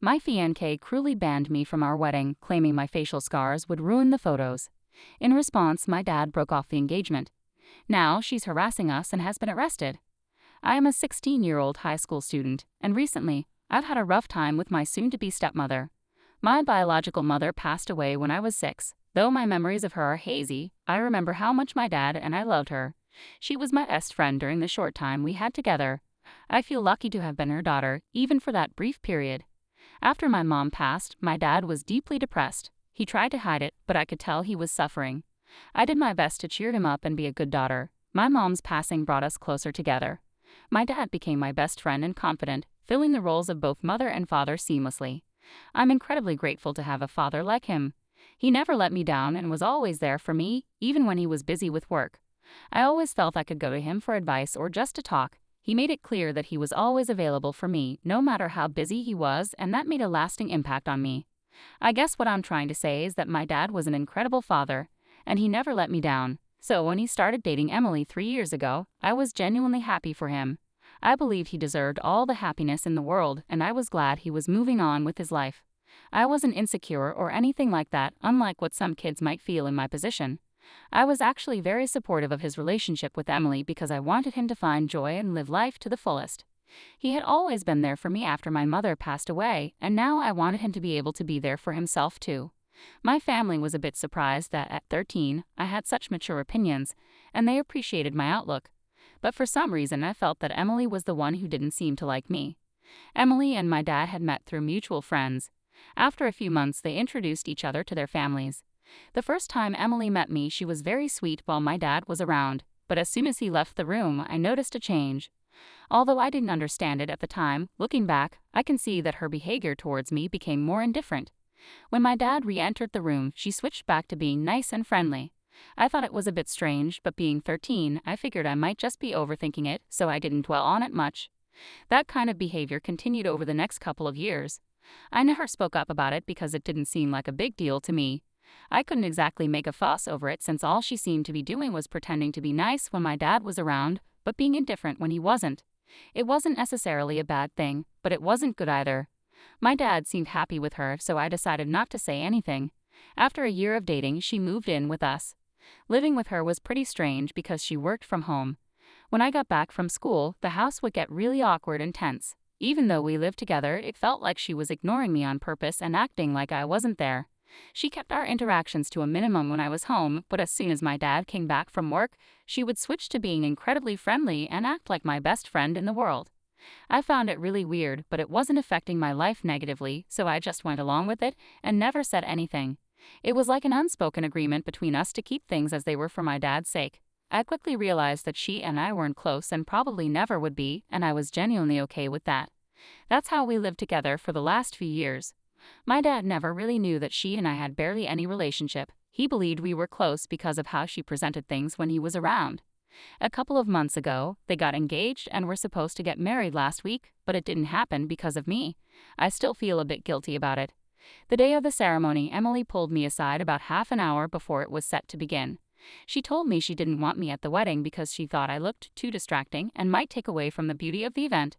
My fiancé cruelly banned me from our wedding, claiming my facial scars would ruin the photos. In response, my dad broke off the engagement. Now she's harassing us and has been arrested. I am a 16-year-old high school student, and recently, I've had a rough time with my soon-to-be stepmother. My biological mother passed away when I was 6. Though my memories of her are hazy, I remember how much my dad and I loved her. She was my best friend during the short time we had together. I feel lucky to have been her daughter, even for that brief period. After my mom passed, my dad was deeply depressed. He tried to hide it, but I could tell he was suffering. I did my best to cheer him up and be a good daughter. My mom's passing brought us closer together. My dad became my best friend and confidant, filling the roles of both mother and father seamlessly. I'm incredibly grateful to have a father like him. He never let me down and was always there for me, even when he was busy with work. I always felt I could go to him for advice or just to talk. He made it clear that he was always available for me, no matter how busy he was, and that made a lasting impact on me. I guess what I'm trying to say is that my dad was an incredible father, and he never let me down. So when he started dating Emily 3 years ago, I was genuinely happy for him. I believed he deserved all the happiness in the world, and I was glad he was moving on with his life. I wasn't insecure or anything like that, unlike what some kids might feel in my position. I was actually very supportive of his relationship with Emily because I wanted him to find joy and live life to the fullest. He had always been there for me after my mother passed away, and now I wanted him to be able to be there for himself too. My family was a bit surprised that at 13, I had such mature opinions, and they appreciated my outlook. But for some reason I felt that Emily was the one who didn't seem to like me. Emily and my dad had met through mutual friends. After a few months they introduced each other to their families. The first time Emily met me, she was very sweet while my dad was around, but as soon as he left the room, I noticed a change. Although I didn't understand it at the time, looking back, I can see that her behavior towards me became more indifferent. When my dad re-entered the room, she switched back to being nice and friendly. I thought it was a bit strange, but being 13, I figured I might just be overthinking it, so I didn't dwell on it much. That kind of behavior continued over the next couple of years. I never spoke up about it because it didn't seem like a big deal to me. I couldn't exactly make a fuss over it since all she seemed to be doing was pretending to be nice when my dad was around, but being indifferent when he wasn't. It wasn't necessarily a bad thing, but it wasn't good either. My dad seemed happy with her, so I decided not to say anything. After a year of dating, she moved in with us. Living with her was pretty strange because she worked from home. When I got back from school, the house would get really awkward and tense. Even though we lived together, it felt like she was ignoring me on purpose and acting like I wasn't there. She kept our interactions to a minimum when I was home, but as soon as my dad came back from work, she would switch to being incredibly friendly and act like my best friend in the world. I found it really weird, but it wasn't affecting my life negatively, so I just went along with it and never said anything. It was like an unspoken agreement between us to keep things as they were for my dad's sake. I quickly realized that she and I weren't close and probably never would be, and I was genuinely okay with that. That's how we lived together for the last few years. My dad never really knew that she and I had barely any relationship. He believed we were close because of how she presented things when he was around. A couple of months ago, they got engaged and were supposed to get married last week, but it didn't happen because of me. I still feel a bit guilty about it. The day of the ceremony, Emily pulled me aside about half an hour before it was set to begin. She told me she didn't want me at the wedding because she thought I looked too distracting and might take away from the beauty of the event.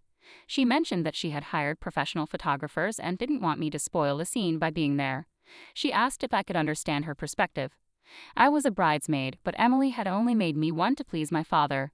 She mentioned that she had hired professional photographers and didn't want me to spoil the scene by being there. She asked if I could understand her perspective. I was a bridesmaid, but Emily had only made me one to please my father.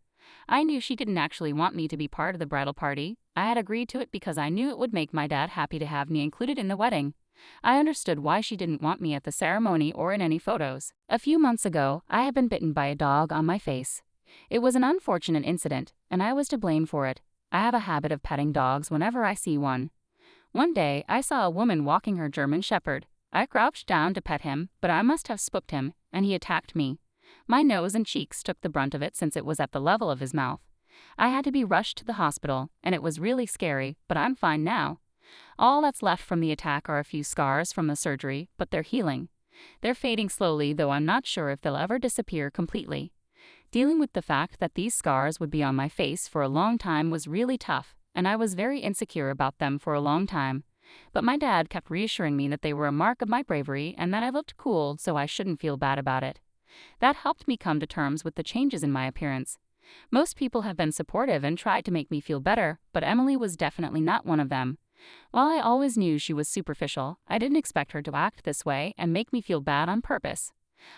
I knew she didn't actually want me to be part of the bridal party. I had agreed to it because I knew it would make my dad happy to have me included in the wedding. I understood why she didn't want me at the ceremony or in any photos. A few months ago, I had been bitten by a dog on my face. It was an unfortunate incident, and I was to blame for it. I have a habit of petting dogs whenever I see one. One day, I saw a woman walking her German Shepherd. I crouched down to pet him, but I must have spooked him, and he attacked me. My nose and cheeks took the brunt of it since it was at the level of his mouth. I had to be rushed to the hospital, and it was really scary, but I'm fine now. All that's left from the attack are a few scars from the surgery, but they're healing. They're fading slowly, though I'm not sure if they'll ever disappear completely. Dealing with the fact that these scars would be on my face for a long time was really tough, and I was very insecure about them for a long time. But my dad kept reassuring me that they were a mark of my bravery and that I looked cool, so I shouldn't feel bad about it. That helped me come to terms with the changes in my appearance. Most people have been supportive and tried to make me feel better, but Emily was definitely not one of them. While I always knew she was superficial, I didn't expect her to act this way and make me feel bad on purpose.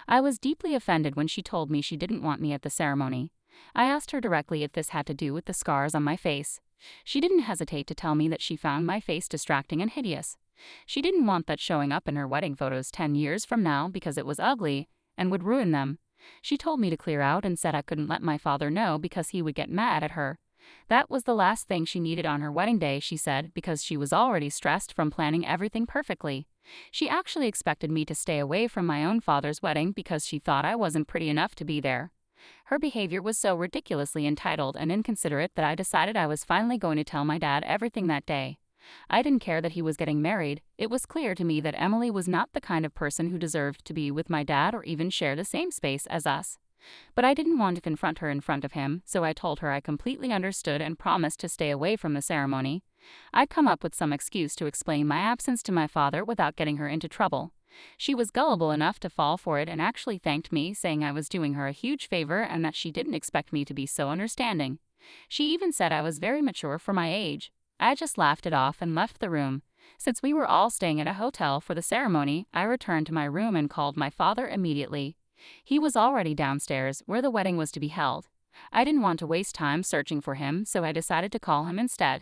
I was deeply offended when she told me she didn't want me at the ceremony. I asked her directly if this had to do with the scars on my face. She didn't hesitate to tell me that she found my face distracting and hideous. She didn't want that showing up in her wedding photos 10 years from now because it was ugly and would ruin them. She told me to clear out and said I couldn't let my father know because he would get mad at her. That was the last thing she needed on her wedding day, she said, because she was already stressed from planning everything perfectly. She actually expected me to stay away from my own father's wedding because she thought I wasn't pretty enough to be there. Her behavior was so ridiculously entitled and inconsiderate that I decided I was finally going to tell my dad everything that day. I didn't care that he was getting married. It was clear to me that Emily was not the kind of person who deserved to be with my dad or even share the same space as us. But I didn't want to confront her in front of him, so I told her I completely understood and promised to stay away from the ceremony. I'd come up with some excuse to explain my absence to my father without getting her into trouble. She was gullible enough to fall for it and actually thanked me, saying I was doing her a huge favor and that she didn't expect me to be so understanding. She even said I was very mature for my age. I just laughed it off and left the room. Since we were all staying at a hotel for the ceremony, I returned to my room and called my father immediately. He was already downstairs, where the wedding was to be held. I didn't want to waste time searching for him, so I decided to call him instead.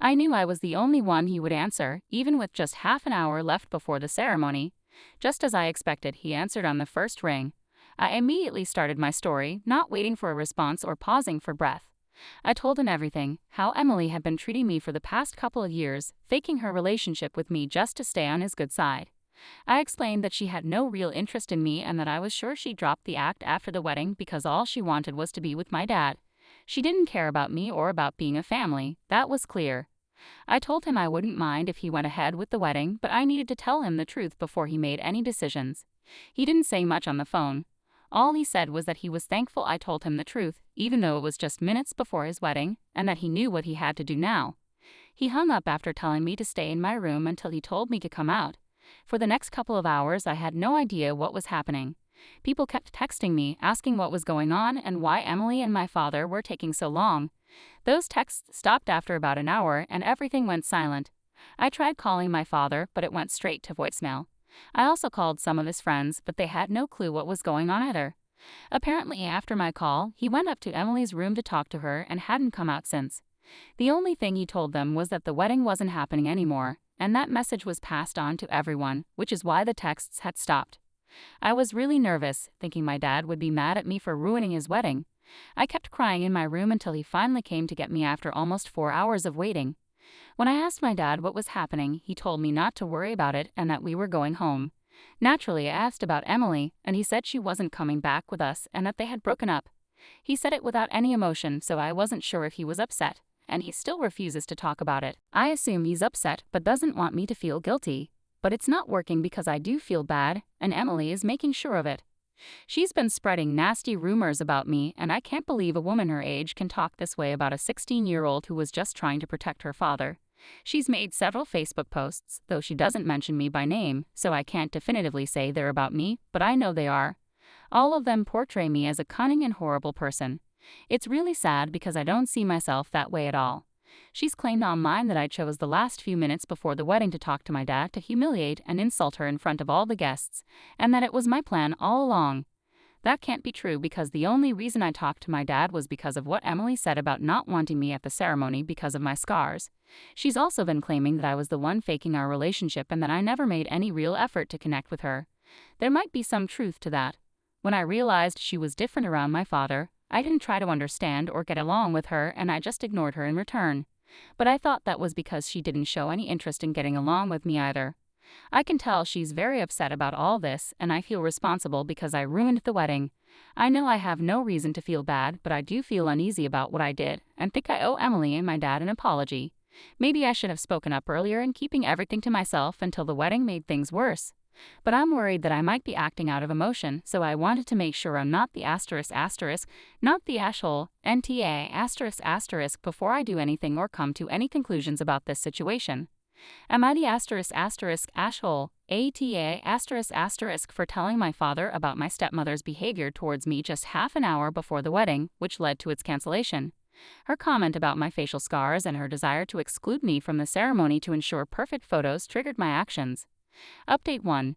I knew I was the only one he would answer, even with just half an hour left before the ceremony. Just as I expected, he answered on the first ring. I immediately started my story, not waiting for a response or pausing for breath. I told him everything, how Emily had been treating me for the past couple of years, faking her relationship with me just to stay on his good side. I explained that she had no real interest in me and that I was sure she dropped the act after the wedding because all she wanted was to be with my dad. She didn't care about me or about being a family, that was clear. I told him I wouldn't mind if he went ahead with the wedding, but I needed to tell him the truth before he made any decisions. He didn't say much on the phone. All he said was that he was thankful I told him the truth, even though it was just minutes before his wedding, and that he knew what he had to do now. He hung up after telling me to stay in my room until he told me to come out. For the next couple of hours, I had no idea what was happening. People kept texting me, asking what was going on and why Emily and my father were taking so long. Those texts stopped after about an hour and everything went silent. I tried calling my father, but it went straight to voicemail. I also called some of his friends, but they had no clue what was going on either. Apparently, after my call, he went up to Emily's room to talk to her and hadn't come out since. The only thing he told them was that the wedding wasn't happening anymore, and that message was passed on to everyone, which is why the texts had stopped. I was really nervous, thinking my dad would be mad at me for ruining his wedding. I kept crying in my room until he finally came to get me after almost 4 hours of waiting. When I asked my dad what was happening, he told me not to worry about it and that we were going home. Naturally, I asked about Emily, and he said she wasn't coming back with us and that they had broken up. He said it without any emotion, so I wasn't sure if he was upset, and he still refuses to talk about it. I assume he's upset but doesn't want me to feel guilty. But it's not working because I do feel bad, and Emily is making sure of it. She's been spreading nasty rumors about me, and I can't believe a woman her age can talk this way about a 16-year-old who was just trying to protect her father. She's made several Facebook posts, though she doesn't mention me by name, so I can't definitively say they're about me, but I know they are. All of them portray me as a cunning and horrible person. It's really sad because I don't see myself that way at all. She's claimed online that I chose the last few minutes before the wedding to talk to my dad to humiliate and insult her in front of all the guests, and that it was my plan all along. That can't be true because the only reason I talked to my dad was because of what Emily said about not wanting me at the ceremony because of my scars. She's also been claiming that I was the one faking our relationship and that I never made any real effort to connect with her. There might be some truth to that. When I realized she was different around my father, I didn't try to understand or get along with her, and I just ignored her in return. But I thought that was because she didn't show any interest in getting along with me either. I can tell she's very upset about all this, and I feel responsible because I ruined the wedding. I know I have no reason to feel bad, but I do feel uneasy about what I did, and think I owe Emily and my dad an apology. Maybe I should have spoken up earlier, and keeping everything to myself until the wedding made things worse. But I'm worried that I might be acting out of emotion, so I wanted to make sure I'm not the not the asshole, NTA *** before I do anything or come to any conclusions about this situation. Am I the asshole, ATA *** for telling my father about my stepmother's behavior towards me just half an hour before the wedding, which led to its cancellation? Her comment about my facial scars and her desire to exclude me from the ceremony to ensure perfect photos triggered my actions. Update 1.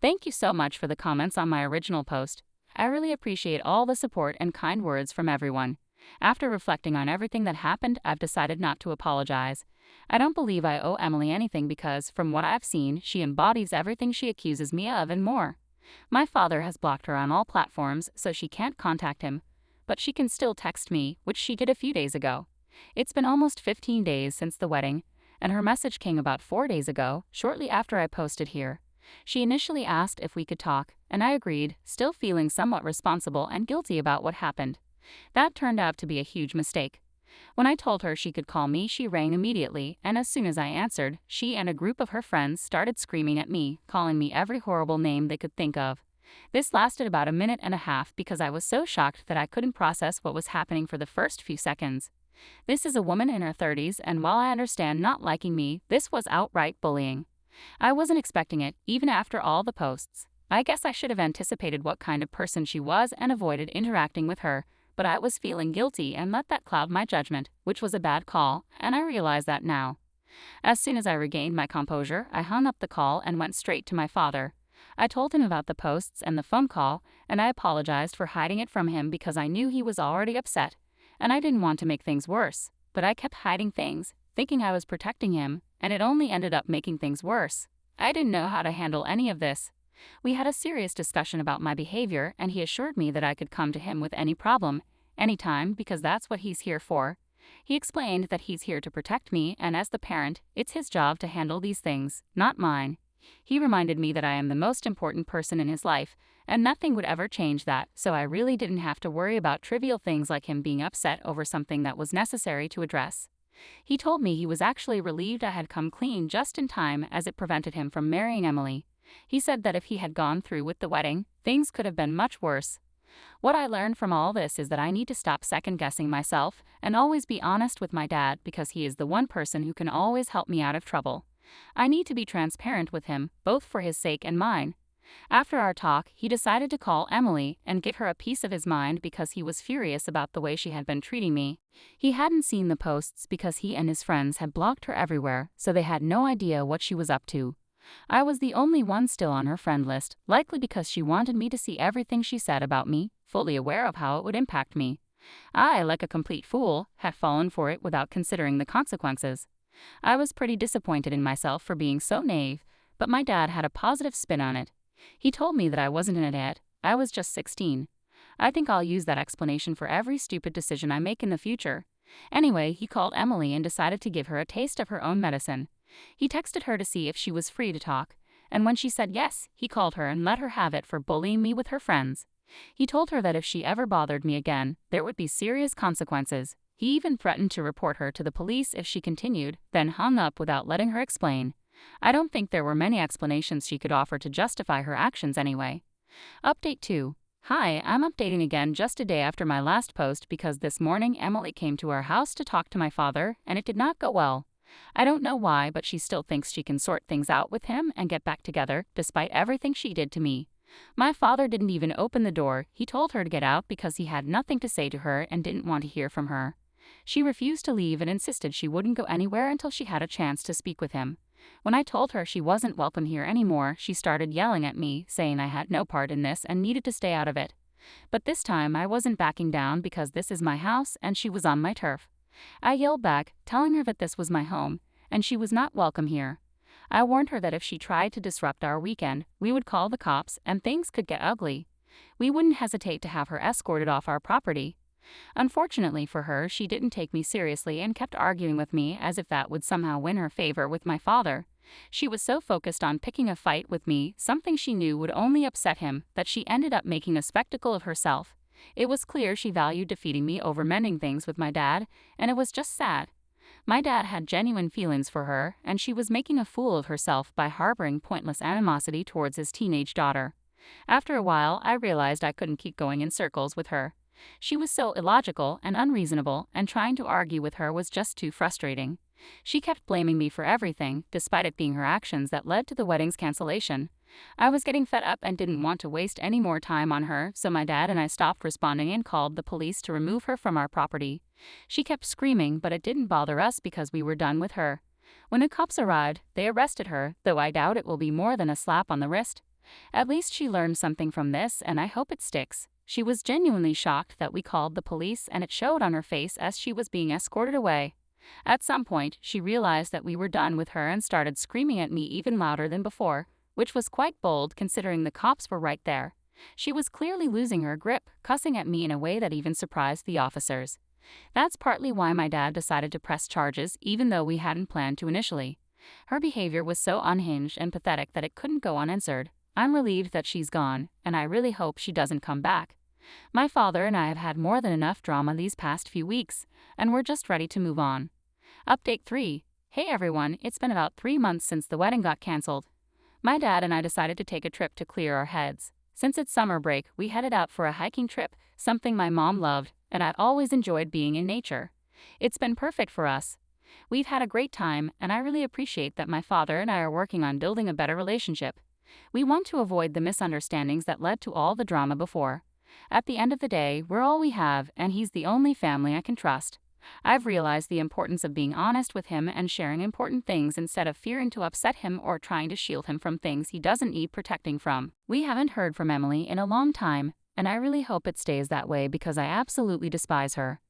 Thank you so much for the comments on my original post. I really appreciate all the support and kind words from everyone. After reflecting on everything that happened, I've decided not to apologize. I don't believe I owe Emily anything because, from what I've seen, she embodies everything she accuses me of and more. My father has blocked her on all platforms, so she can't contact him, but she can still text me, which she did a few days ago. It's been almost 15 days since the wedding, and her message came about 4 days ago, shortly after I posted here. She initially asked if we could talk, and I agreed, still feeling somewhat responsible and guilty about what happened. That turned out to be a huge mistake. When I told her she could call me, she rang immediately, and as soon as I answered, she and a group of her friends started screaming at me, calling me every horrible name they could think of. This lasted about a minute and a half because I was so shocked that I couldn't process what was happening for the first few seconds. This is a woman in her 30s, and while I understand not liking me, this was outright bullying. I wasn't expecting it, even after all the posts. I guess I should have anticipated what kind of person she was and avoided interacting with her, but I was feeling guilty and let that cloud my judgment, which was a bad call, and I realize that now. As soon as I regained my composure, I hung up the call and went straight to my father. I told him about the posts and the phone call, and I apologized for hiding it from him because I knew he was already upset, and I didn't want to make things worse, but I kept hiding things, thinking I was protecting him, and it only ended up making things worse. I didn't know how to handle any of this. We had a serious discussion about my behavior, and he assured me that I could come to him with any problem, anytime, because that's what he's here for. He explained that he's here to protect me, and as the parent, it's his job to handle these things, not mine. He reminded me that I am the most important person in his life, and nothing would ever change that, so I really didn't have to worry about trivial things like him being upset over something that was necessary to address. He told me he was actually relieved I had come clean just in time, as it prevented him from marrying Emily. He said that if he had gone through with the wedding, things could have been much worse. What I learned from all this is that I need to stop second-guessing myself and always be honest with my dad because he is the one person who can always help me out of trouble. I need to be transparent with him, both for his sake and mine. After our talk, he decided to call Emily and give her a piece of his mind because he was furious about the way she had been treating me. He hadn't seen the posts because he and his friends had blocked her everywhere, so they had no idea what she was up to. I was the only one still on her friend list, likely because she wanted me to see everything she said about me, fully aware of how it would impact me. I, like a complete fool, had fallen for it without considering the consequences. I was pretty disappointed in myself for being so naive, but my dad had a positive spin on it. He told me that I wasn't an idiot, I was just 16. I think I'll use that explanation for every stupid decision I make in the future. Anyway, he called Emily and decided to give her a taste of her own medicine. He texted her to see if she was free to talk, and when she said yes, he called her and let her have it for bullying me with her friends. He told her that if she ever bothered me again, there would be serious consequences. He even threatened to report her to the police if she continued, then hung up without letting her explain. I don't think there were many explanations she could offer to justify her actions anyway. Update 2. Hi, I'm updating again just a day after my last post because this morning Emily came to our house to talk to my father, and it did not go well. I don't know why, but she still thinks she can sort things out with him and get back together, despite everything she did to me. My father didn't even open the door. He told her to get out because he had nothing to say to her and didn't want to hear from her. She refused to leave and insisted she wouldn't go anywhere until she had a chance to speak with him. When I told her she wasn't welcome here anymore, she started yelling at me, saying I had no part in this and needed to stay out of it. But this time I wasn't backing down because this is my house and she was on my turf. I yelled back, telling her that this was my home, and she was not welcome here. I warned her that if she tried to disrupt our weekend, we would call the cops and things could get ugly. We wouldn't hesitate to have her escorted off our property. Unfortunately for her, she didn't take me seriously and kept arguing with me as if that would somehow win her favor with my father. She was so focused on picking a fight with me, something she knew would only upset him, that she ended up making a spectacle of herself. It was clear she valued defeating me over mending things with my dad, and it was just sad. My dad had genuine feelings for her, and she was making a fool of herself by harboring pointless animosity towards his teenage daughter. After a while, I realized I couldn't keep going in circles with her. She was so illogical and unreasonable, and trying to argue with her was just too frustrating. She kept blaming me for everything, despite it being her actions that led to the wedding's cancellation. I was getting fed up and didn't want to waste any more time on her, so my dad and I stopped responding and called the police to remove her from our property. She kept screaming, but it didn't bother us because we were done with her. When the cops arrived, they arrested her, though I doubt it will be more than a slap on the wrist. At least she learned something from this, and I hope it sticks. She was genuinely shocked that we called the police, and it showed on her face as she was being escorted away. At some point, she realized that we were done with her and started screaming at me even louder than before, which was quite bold considering the cops were right there. She was clearly losing her grip, cussing at me in a way that even surprised the officers. That's partly why my dad decided to press charges, even though we hadn't planned to initially. Her behavior was so unhinged and pathetic that it couldn't go unanswered. I'm relieved that she's gone, and I really hope she doesn't come back. My father and I have had more than enough drama these past few weeks, and we're just ready to move on. Update 3. Hey everyone, it's been about 3 months since the wedding got cancelled. My dad and I decided to take a trip to clear our heads. Since it's summer break, we headed out for a hiking trip, something my mom loved, and I'd always enjoyed being in nature. It's been perfect for us. We've had a great time, and I really appreciate that my father and I are working on building a better relationship. We want to avoid the misunderstandings that led to all the drama before. At the end of the day, we're all we have, and he's the only family I can trust. I've realized the importance of being honest with him and sharing important things instead of fearing to upset him or trying to shield him from things he doesn't need protecting from. We haven't heard from Emily in a long time, and I really hope it stays that way because I absolutely despise her.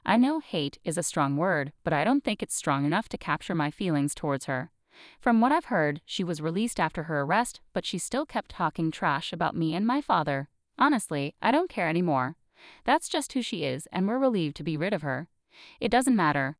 I know hate is a strong word, but I don't think it's strong enough to capture my feelings towards her. From what I've heard, she was released after her arrest, but she still kept talking trash about me and my father. Honestly, I don't care anymore. That's just who she is, and we're relieved to be rid of her. It doesn't matter.